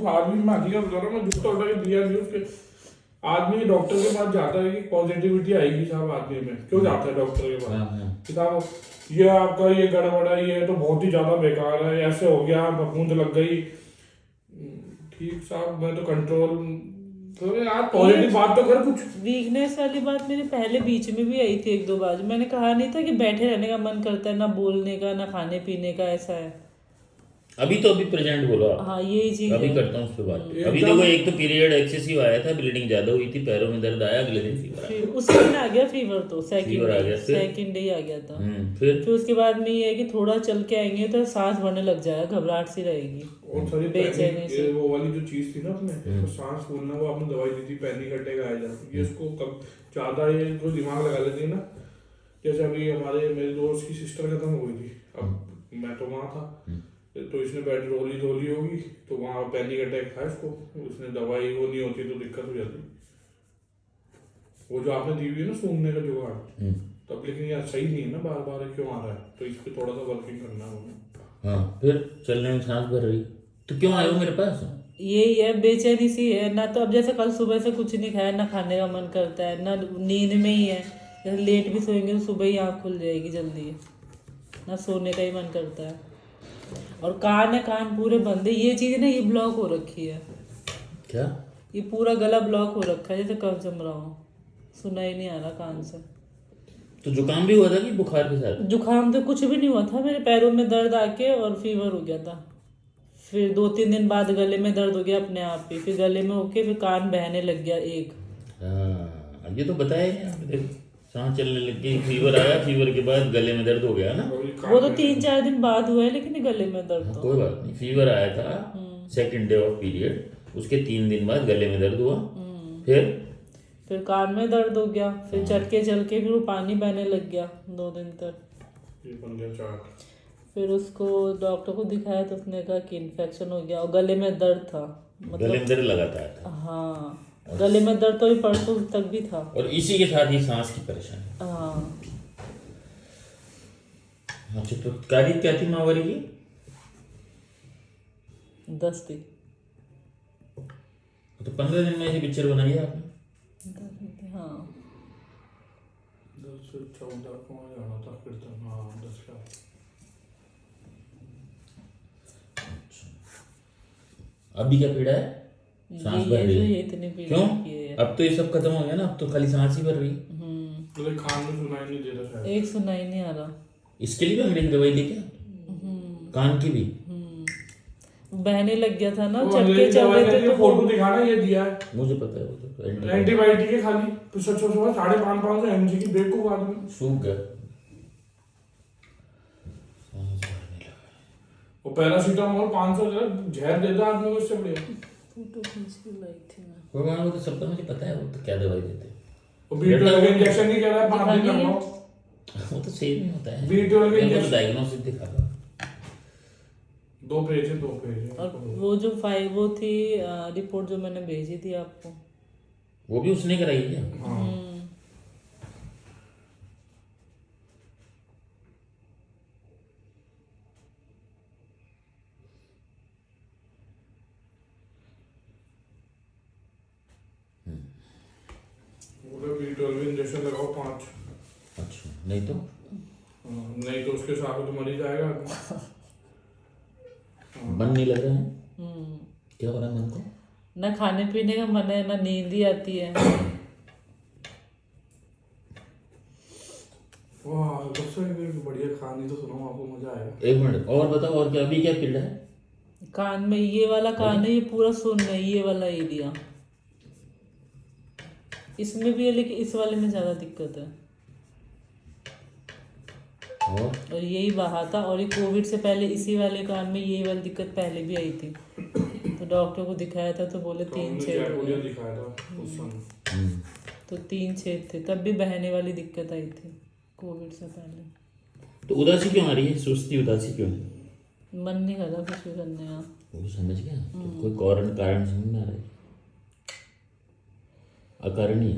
आदमी में आदमी का बता रहा हूँ मैं, जिसको उठा के दिया नहीं उसके आदमी डॉक्टर के पास जाता है कि पॉजिटिविटी आएगी साहब आदमी में, क्यों जाता है डॉक्टर के पास कि साहब ये आपका ये गड़बड़ है, ये तो बहुत ही ज्यादा बेकार है, ऐसे हो गया, फफूंद लग गई। ठीक साहब मैं तो कंट्रोल, तो यार पॉजिटिव बात तो कर कुछ। वीकनेस वाली बात मेरे पहले बीच में भी आई थी एक दो बार, मैंने कहा नहीं था कि बैठे रहने का मन करता है, ना बोलने का ना खाने पीने का, ऐसा है। अभी प्रेजेंट बोलो आप। हाँ यही चीज अभी है। करता हूँ उस पर बात। अभी देखो एक तो पीरियड एक्सेसिव आया था, ब्लीडिंग ज्यादा हुई थी, पैरों में दर्द आया, अगले दिन फीवर आया। उसी दिन आ गया फीवर, तो फीवर आ गया, सेकंड डे आ गया था। फिर उसके बाद में ये है कि थोड़ा चल के आएंगे तो सांस भरने लग जाएगा, घबराहट सी रहेगी, और सारी बेचैनी से। वो वाली जो चीज थी ना अपने तो सांस फूलना, वो आपने दवाई दी थी पैनिक अटैक आया जाता, ये इसको कब ज्यादा ये तो दिमाग लगा लेती है ना। जैसे अभी हमारे मेरे दोस्त की सिस्टर खत्म हो गई थी, अब मैं तो वहाँ था, तो इसने बेड रोली होगी, तो वहाँ पैनिक अटैक था इसको, उसने दवाई वो नहीं होती तो दिक्कत हो जाती। वो जो आपने दी हुई है ना सूंघने का जुगाड़, तब लेकिन यार सही नहीं है ना, बार बार क्यों आ रहा है, तो इस पे थोड़ा सा वर्किंग करना होगा। हाँ फिर चलने में सांस भर रही, तो क्यों आए हो मेरे पास? यही है, बेचैनी सी है ना। तो अब जैसे कल सुबह से कुछ नहीं खाया, ना खाने का मन करता है, ना नींद में ही है, जैसे लेट भी सोएंगे तो सुबह ही आँख खुल जाएगी जल्दी, ना सोने का ही मन करता है। और कान है, कान पूरे बंद है, ये चीज़ ना ये ब्लॉक हो रखी है। क्या? ये पूरा गला ब्लॉक हो रखा है, जैसे कफ जम रहा हो, सुना ही नहीं आ रहा कान से। तो जुकाम भी हुआ था कि बुखार के साथ? जुकाम तो कुछ भी नहीं हुआ था, मेरे पैरों में दर्द आके और फीवर हो गया था। फिर 2-3 दिन बाद गले में दर्द हो गया अपने आप ही, फिर गले में होके फिर कान बहने लग गया एक। हाँ ये तो बताया ही नहीं आपने। देखो सांस चलने लग गई, फीवर आया, फीवर के बाद गले में दर्द हो गया ना। वो तो 3-4 दिन बाद हुआ है, लेकिन गले में दर्द तो कोई बात नहीं, फीवर आया था सेकंड डे ऑफ पीरियड, उसके 3 दिन बाद गले में दर्द हुआ, फिर कान में दर्द हो गया, फिर चटके चल के फिर वो पानी बहने लग गया 2 दिन तक। ये बन गया चाट। फिर उसको डॉक्टर को दिखाया तो उसने कहा कि इन्फेक्शन हो गया, और गले में दर्द था, गले में दर्द लगातार था। हाँ गले में दर्द तो परसों तक भी था, और इसी के साथ ही सांस की परेशानी। हाँ। अच्छा तो तारीख क्या थी मावरी की? 10 थी। तो 15 दिन में ऐसी पिक्चर बनाई है आपने? हाँ 10 से 14 को जाना था फिर तो, हाँ 10 का। अभी क्या पीड़ा है? सांस भर रही है। इतनी पीड़ा क्यों? की है। अब तो ये सब खत्म हो गया ना, अब तो खाली सांस ही भर रही। मुझे खान में सुनाई नहीं दे रहा शायद। एक सुनाई नहीं आ रहा। इसके लिए भी अंग्रेजी दवाई दी क्या? कान की भी? बहने लग गया था ना, वो चटके अंग्रेजी चल दवाई रहे थे का तो फोटो दिखाना, ये दिया है मुझे पता है, वो तो एंटीबायोटिक है खाली, तो 550 mg की, बेवकूफ आदमी। सूख गया। वो पैरासीटामोल 500 जहर देता आदमी को, इससे बढ़िया। फोटो खींच के लाई थी मैं। भगवान वो तो सब तो मुझे पता है, वो तो क्या दवाई देते हैं। वो B12 का इंजेक्शन नहीं कह रहा है 5 दिन लगवाओ। वो तो सेम ही होता है। B12 का मैं तो इंजेक्शन डायग्नोसिस दिखा रहा। 2 पेज है, 2 पेज है। और वो जो फाइल वो थी रिपोर्ट जो मैंने भेजी थी आपको, वो भी उसने कराई है क्या? हाँ B12 इंजेक्शन लगाओ 5। अच्छा नहीं तो? नहीं तो उसके साथ तो मर ही जाएगा आदमी। मन नहीं लग रहा है? क्या हो रहा है मन को? ना खाने पीने का मन है, ना नींद ही आती है। वाह सबसे बढ़िया कहानी तो सुनाओ, आपको मजा आएगा। 1 मिनट और बताओ, और क्या अभी क्या पीड़ा है? कान में ये वाला कान है, ये पूरा सुन है, ये वाला एरिया, इसमें भी है लेकिन इस वाले में ज्यादा दिक्कत है। और यही बहा था, और ये कोविड से पहले इसी वाले कान में ये वाली दिक्कत पहले भी आई थी, तो डॉक्टर को दिखाया था तो बोले 3 छेद हो गए। दिखाया था उस समय। तो 3 छेद थे, तब भी बहने वाली दिक्कत आई थी कोविड से पहले। तो उदासी क्यों आ रही है? सुस्ती उदासी क्यों है? मन नहीं कर रहा कुछ भी करने का। वो समझ गया, तो कोई कारण समझ में आ रहा है? अकारणीय।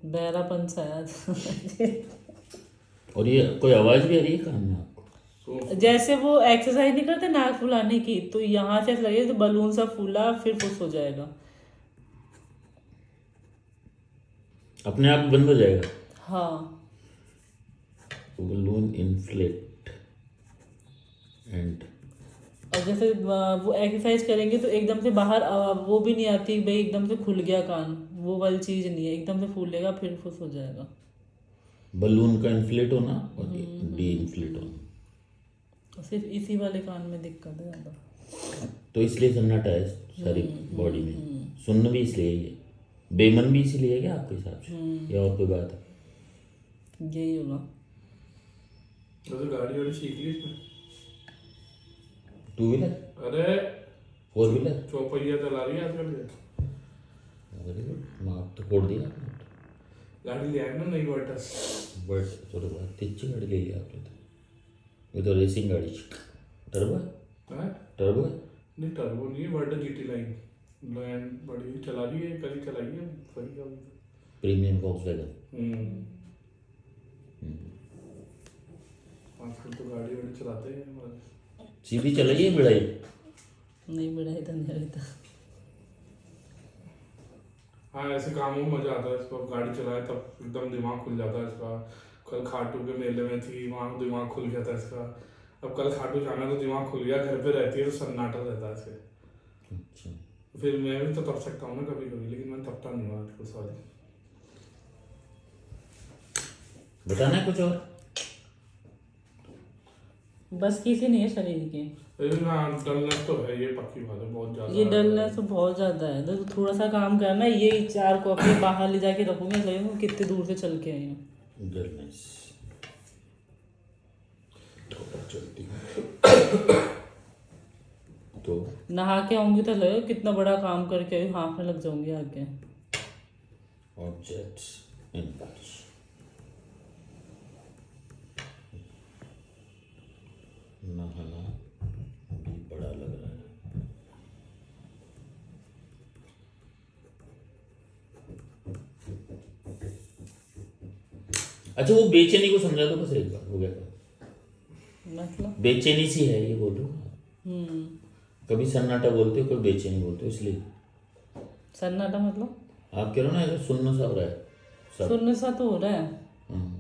बहरापन सा आया था। और ये कोई आवाज भी आ रही है कान में आपको? तो जैसे वो एक्सरसाइज नहीं करते नाक फुलाने की, तो यहाँ से ऐसा लगेगा तो बलून सा फूला फिर फुस हो जाएगा। अपने आप बंद हो जाएगा। हाँ बलून इन्फ्लेट एंड और जैसे वो एक्सरसाइज करेंगे तो एकदम से बाहर वो भी नहीं आती भाई एकदम से खुल गया कान, वो वाली चीज नहीं है, एकदम से फूलेगा फिर फुस हो जाएगा। बलून का इन्फ्लेट होना और डी इन्फ्लेट होना, सिर्फ इसी वाले कान में दिक्कत है ज्यादा। तो इसलिए सन्नाटा है सारी बॉडी में। सुन्न भी इसलिए ही है, बेमन भी इसीलिए है क्या आपके हिसाब से, या और कोई बात है? यही होगा। तो गाड़ी वाड़ी सीख ली इसमें? टू व्हीलर, अरे फोर व्हीलर, चौपहिया चला रही है आजकल ये। वेरी गुड, मार्क तो फोड़ दिया आपने। गाड़ी ले आए ना नई वाटस। बट थोड़ी बहुत तिच्ची गाड़ी ले लिया आपने तो, ये तो रेसिंग गाड़ी। टर्बो है? है टर्बो है? नहीं टर्बो नहीं है, वर्टा जीटी लाइन लैंड बड़ी चला रही है, कल ही चलाई है सही का। Premium Volkswagen. आजकल तो गाड़ी वाड़ी चलाते हैं हमारे। सीधी चलाई है बिड़ाई? नहीं बढ़ाई था नहीं था। हाँ ऐसे कामों में मजा आता है इसको, गाड़ी चलाए तब एकदम दिमाग खुल जाता है इसका। कल खाटू के मेले में थी, वहाँ दिमाग खुल गया था इसका। अब कल खाटू जाना तो दिमाग खुल गया, घर पे रहती है तो सन्नाटा रहता है इसके। अच्छा, फिर मैं भी तो तप सकता हूँ ना कभी कभी, लेकिन मैं तपता नहीं हूँ आजकल। सॉरी। बताना है कुछ और? बस किसी नहीं है शरीर की। लेकिन हाँ डलनेस तो है, ये पक्की बात है, बहुत ज्यादा। ये डलनेस तो बहुत ज्यादा है, तो थोड़ा सा काम करना, ये 4 कॉपी बाहर ले जाके रखूंगी, लगेगा कितने दूर से चल के आई हूँ। डलनेस थोड़ा चलती है तो नहा के आऊंगी तो लगेगा कितना बड़ा काम करके आई हूँ, हाथ में लग जाऊंगी आके। ऑब्जेक्ट्स इन टच, नहाना भी बड़ा लग रहा है। अच्छा, वो बेचैनी को समझा दो बस एक बार, हो गया काम। मतलब बेचैनी सी है ये, बोल रहा हूँ। कभी सन्नाटा बोलते हो, कभी बेचैनी बोलते हो, इसलिए। सन्नाटा मतलब आप कह रहे हो ना, ऐसा सुनना सा हो रहा है सब। सुनने सा तो हो रहा है, हम्म,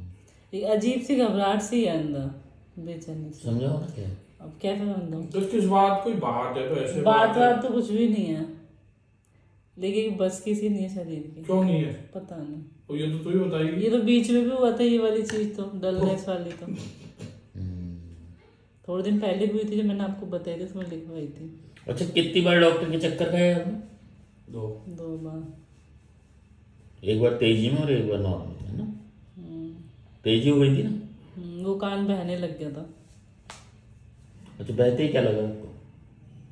एक अजीब सी घबराहट सी है अंदर, बेचैनी सी। समझाओ ना क्या है? अब कैसे समझाऊं? तो किस बात कोई बात है तो ऐसे बात है। बात तो कुछ भी नहीं है, लेकिन बस किसी नहीं है शरीर की। क्यों नहीं है? पता नहीं, तो ये तो तू ही बताएगी। ये तो बीच में भी हुआ था ये वाली चीज, तो डलनेस वाली तो थोड़े दिन पहले भी हुई थी, जब मैंने आपको बताई थी उसमें लिखवाई थी। अच्छा, कितनी बार डॉक्टर के चक्कर खाए आपने? 2 बार। एक बार तेजी में और एक बार नॉर्मल, है ना? तेजी हो गई थी ना? वो कान बहने लग गया था। अच्छा, बहते ही क्या लगा आपको?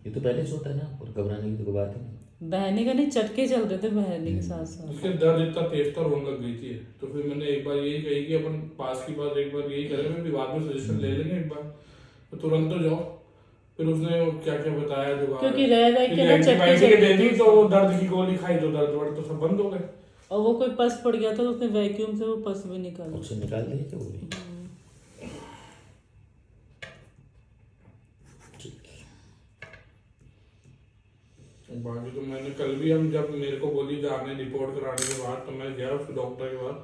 ये तो पहले से होता है ना, और घबराने की तो कोई बात ही नहीं। बहने का नहीं, चटके चल रहे थे बहने के साथ साथ। उसके दर्द इतना तेज था, रोने लग गई थी। तो फिर मैंने एक बार यही कही कि अपन पास की बात एक बार यही करें, फिर बाद में सजेशन ले लेंगे एक बार, तो तुरंत तो जाओ। फिर उसने क्या क्या बताया जो क्योंकि रह रह के ना चटके चल एंटीबायोटिक रहे दे दी, थे तो वो दर्द की गोली खाई तो दर्द वर्द तो सब बंद हो गए। और वो कोई पस पड़ गया था, तो उसने वैक्यूम से वो पस भी निकाला। उससे निकाल दिए क्या वो भी? ठीक है। बाकी तो मैंने कल भी, हम जब मेरे को बोली जाने रिपोर्ट कराने के बाद, तो मैं गया उस डॉक्टर के पास,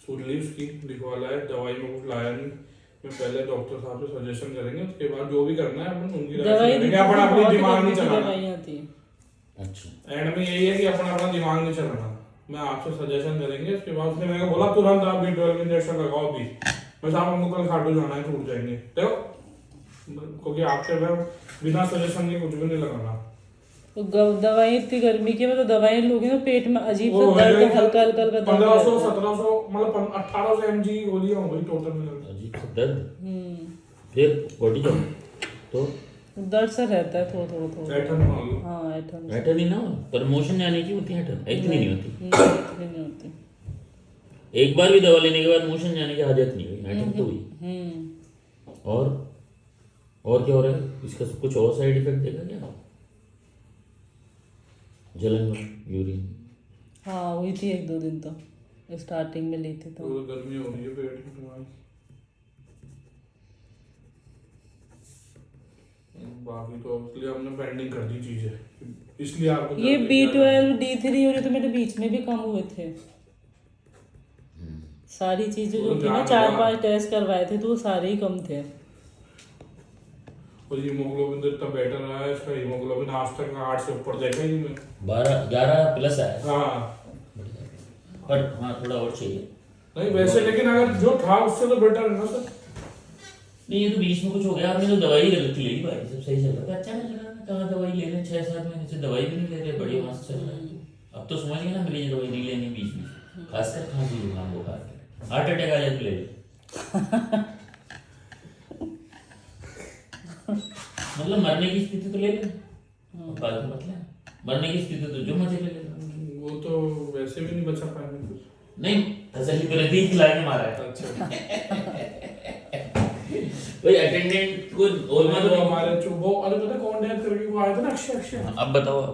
सुन ली उसकी, लिखवा लाया, दवाई में कुछ लाया नहीं। मैं पहले डॉक्टर साहब से सजेशन करेंगे, उसके बाद जो भी करना है अपन उनकी राय से दवाई करेंगे। अपन अपनी दिमाग नहीं चलाना। दवाइयाँ थी। अच्छा, एंड में यही है कि अपन अपना दिमाग नहीं चलाना। मैं आपसे सजेशन करेंगे, उसके बाद उसने मेरे को बोला तुरंत आप B12 इंजेक्शन लगाओ भी। मैं साहब हमको कल खाटू जाना है, छूट जाएंगे देखो, क्योंकि आपके मैं बिना सजेशन के कुछ भी नहीं लगाना। तो दवाई इतनी गर्मी की, मतलब दवाई लोगे तो पेट में अजीब सा दर्द, हल्का हल्का हल्का दर्द 1500 रहता है। 1700 मतलब 1800 mg की गोलियां हो गई टोटल मिला। अजीब सा दर्द, फिर बॉडी का तो दर्द सा रहता है थोड़ा थोड़ा थोड़ा। ऐठन मान लो। हाँ ऐठन ऐठन ही ना, प्रमोशन जाने की होती है ऐठन, इतनी नहीं होती। इतनी नहीं होती। एक बार भी दवा लेने के बाद मोशन जाने की हाजत नहीं हुई, ऐठन तो हुई। और क्या हो रहा है इसका? कुछ और साइड इफेक्ट देखा क्या? जलन, यूरिन? हाँ हुई थी 1-2 दिन, तो स्टार्टिंग में ली थी तो। तो गर्मी हो रही है, पेट की बीमारी। बाकी तो इसलिए हमने पेंडिंग कर दी चीजें, इसलिए आपको ये B12 D3 और ये तो मेरे बीच में भी कम हुए थे। सारी चीजें जो थी ना 4-5 टेस्ट करवाए थे तो वो सारे ही कम थे। और हीमोग्लोबिन तो इतना बेटर रहा है, इसका हीमोग्लोबिन आज तक 8 से ऊपर देखा ही नहीं 11 प्लस आया। हाँ पर हाँ थोड़ा और चाहिए। नहीं वैसे, लेकिन अगर जो था उससे तो बेटर है ना सर। नहीं ये तो बीच में कुछ हो गया, आपने तो दवाई गलत ले ली भाई, सब सही चल रहा था। अच्छा नहीं लगा, कहाँ दवाई ले लें 6-7 महीने से दवाई भी नहीं ले रहे, बढ़िया मस्त चल रहा है। अब तो समझ गए ना मेरी दवाई नहीं लेनी बीच में, खासकर खांसी जुकाम बुखार के, हार्ट अटैक आ जाए तो ले लो। मतलब मरने की स्थिति तो ले लें, फालतू मतलब मरने की स्थिति तो जो मजे ले लें। वो तो वैसे भी नहीं बचा पाएंगे कुछ। नहीं तसल्ली तो रहती खिला के मारा है। अच्छा भाई अटेंडेंट को और वो हमारे जो वो, अरे पता कौन डेथ करके वो आया था ना, अक्षय। अब बताओ।